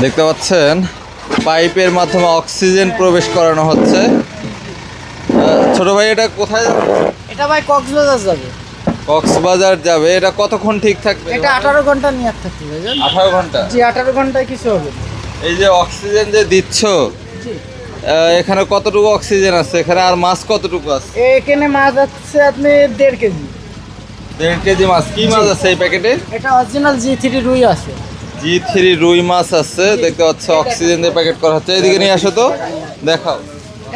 দেখতে পাচ্ছেন পাইপের মাধ্যমে অক্সিজেন প্রবেশ করানো হচ্ছে। ছোট ভাই এটা কোথায় যাবে? এটা ভাই কক্সবাজার যাবে। কক্সবাজার যাবে। এটা কতক্ষণ ঠিক থাকবে? এটা 18 ঘন্টা নিয়ে থাকতে ভাইজান। 18 ঘন্টা। জি 18 ঘন্টায় কিছু হবে না। এই যে অক্সিজেন যে দিচ্ছ, জি এখানে কতটুকু অক্সিজেন আছে? এখানে আর মাছ কতটুকু আছে? এখানে মাছ আছে আপনি 1.5 কেজি। 1.5 কেজি মাছ। কি মাছ আছে এই প্যাকেটে? এটা অরিজিনাল G3 রুই আছে। G3 রুই মাছ আছে। দেখতে পাচ্ছ অক্সিজেন দিয়ে প্যাকেট করা হচ্ছে। এদিকে নিয়ে আসো তো, দেখাও।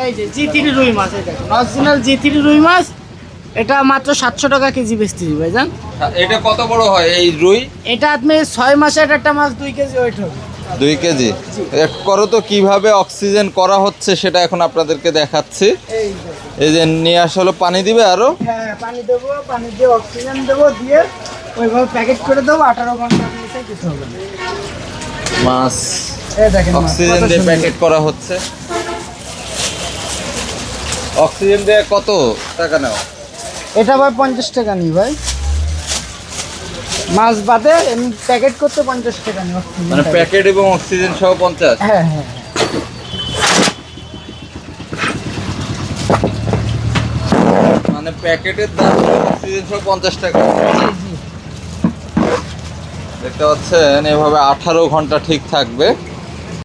এই যে G3 রুই মাছ, এই দেখুন অরিজিনাল G3 রুই মাছ। এটা মাত্র 700 টাকা কেজি বেচতেছি ভাইজান। এটা কত বড় হয় এই রুই? এটা আপনি 6 মাসের একটা মাছ 2 কেজি ওয়েট হবে। 2 কেজি। করো তো কিভাবে অক্সিজেন করা হচ্ছে সেটা এখন আপনাদেরকে দেখাচ্ছি। এই দেখুন। এই যে নিয়ে আসলে পানি দিবে আরো। হ্যাঁ পানি দেবো, পানি দিয়ে অক্সিজেন দেবো, দিয়ে ওইভাবে প্যাকেট করে দেবো। 18 ঘন্টার নিচে কিছু হবে না। মাছ এই দেখেন মাছ, অক্সিজেন কত দিয়ে সুন্দর। প্যাকেট করা হচ্ছে। অক্সিজেন দিয়ে কত টাকা নাও? এটা ভাই 50 টাকা নিই ভাই। মাছ বাদে এমনি প্যাকেট করতে 50 টাকা নিই অক্সিজেন মানে প্যাকেট। প্যাকেট এবং অক্সিজেন সহ 50? হ্যাঁ হ্যাঁ হ্যাঁ। মানে প্যাকেটের দাম অক্সিজেন সহ 50 টাকা। জি জি। দেখতে পাচ্ছেন এভাবে 18 ঘন্টা ঠিক থাকবে।